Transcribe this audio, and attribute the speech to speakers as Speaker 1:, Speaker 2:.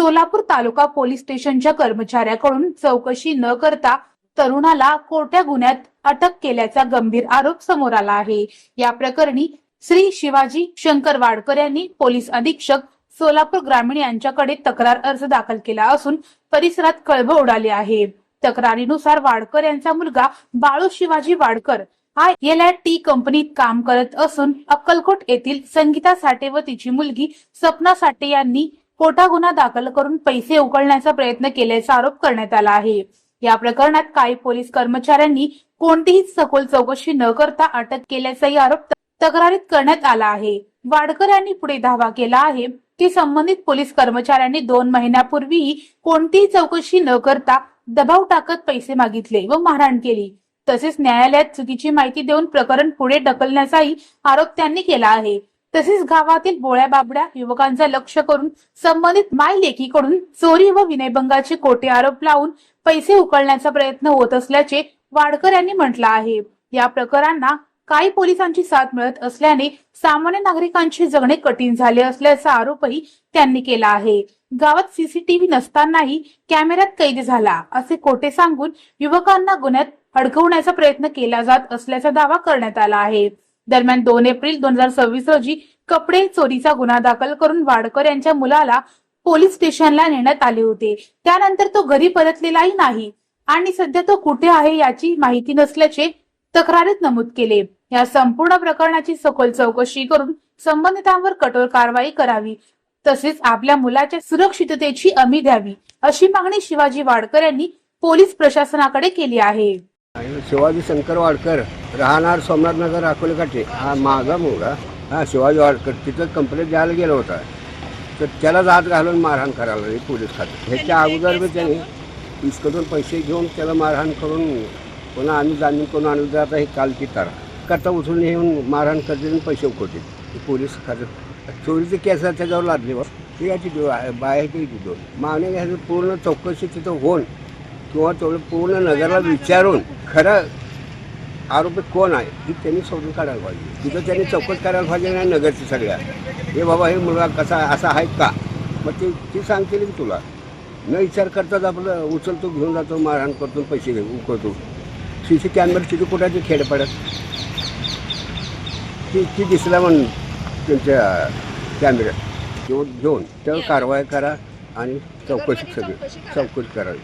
Speaker 1: सोलापूर तालुका police स्टेशनच्या कर्मचाऱ्याकडून चौकशी न करता तरुणाला खोट्या गुन्ह्यात अटक केल्याचा गंभीर आरोप समोर आला आहे। या प्रकरणी श्री शिवाजी शंकर वाडकर यांनी पोलीस अधीक्षक सोलापूर ग्रामीण यांच्याकडे तक्रार अर्ज दाखल केला असून परिसरात खळबळ उडाली आहे। तक्रारीनुसार वाडकर यांचा मुलगा बाळू शिवाजी वाडकर हा LIT कंपनीत काम करत असून अक्कलकोट येथील संगीता साठे व तिची मुलगी सपना साठे यांनी खोटा गुन्हा दाखल करून पैसे उकळण्याचा प्रयत्न केल्याचा आरोप करण्यात आला आहे। या प्रकरणात काही पोलीस कर्मचाऱ्यांनी कोणतीही सखोल चौकशी न करता अटक केल्याचाही आरोप तक्रारीत करण्यात आला आहे। वाडकर यांनी पुढे दावा केला आहे की संबंधित पोलीस कर्मचाऱ्यांनी 2 महिन्यापूर्वीही कोणतीही चौकशी न करता दबाव टाकत पैसे मागितले व मारहाण केली। तसेच न्यायालयात चुकीची माहिती देऊन प्रकरण पुढे ढकलण्याचाही आरोप त्यांनी केला आहे। तसेच गावातील बोळ्या बाबड्या युवकांचा लक्ष करून संबंधित माय लेकीकडून चोरी व विनयभंगाचे खोटे आरोप लावून पैसे उकळण्याचा प्रयत्न होत असल्याचे वाडकर यांनी म्हटलं आहे। या प्रकरणांना काही पोलिसांची साथ मिळत असल्याने सामान्य नागरिकांचे जगणे कठीण झाले असल्याचा आरोपही त्यांनी केला आहे। गावात CCTV नसतानाही कॅमेऱ्यात कैद झाला असे खोटे सांगून युवकांना गुन्ह्यात अडकवण्याचा प्रयत्न केला जात असल्याचा दावा करण्यात आला आहे। दरम्यान 2 एप्रिल 2026 रोजी कपडे चोरीचा गुन्हा दाखल करून वाडकर यांच्या मुलाला पोलीस स्टेशनला नेण्यात आले होते। त्यानंतर तो घरी परतलेलाही नाही आणि सध्या तो कुठे आहे याची माहिती नसल्याचे तक्रारीत नमूद केले। या संपूर्ण प्रकरणाची सखोल चौकशी करून संबंधितांवर कठोर कारवाई करावी तसेच आपल्या मुलाच्या सुरक्षिततेची हमी द्यावी अशी मागणी शिवाजी वाडकर यांनी पोलीस प्रशासनाकडे केली आहे।
Speaker 2: शिवाजी शंकर वाडकर राहणार सोमनाथ नगर अकोले काठे हा माझा मुलगा शिवाजी वाडकर तिथं कंप्लेंट द्यायला गेला होता तर त्याला जात घालून मारहाण करायला लागली पोलीस खाते। ह्याच्या अगोदर बी त्याने इसकडून पैसे घेऊन त्याला मारहाण करून पुन्हा आम्ही जामीन करून आणून जाता हे कालची तारा करता उचलून येऊन मारहाण करते आणि पैसे उकळते पोलीस खात्यात चोरीचे केस त्याच्यावर लादले ती याची बाहेर दोन मागणी घ्यायचं पूर्ण चौकशी तिथं होऊन किंवा तेवढं पूर्ण नगरला विचारून खरं आरोपी कोण आहे हे त्यांनी शोधून काढायला पाहिजे। तिथं त्यांनी चौकशी करायला पाहिजे नाही नगरची सगळ्या हे बाबा हे मुलगा कसा असा आहे का मग ती सांगतील की तुला न विचार करताच आपलं उचलतो घेऊन जातो मारहाण करतो पैसे उकळतो। CC कॅमेरा तिथे कुठाची खेड पडत ती दिसला म्हणून त्यांच्या कॅमेऱ्यात घेऊन त्यावर कारवाई करा आणि चौकशी करावी।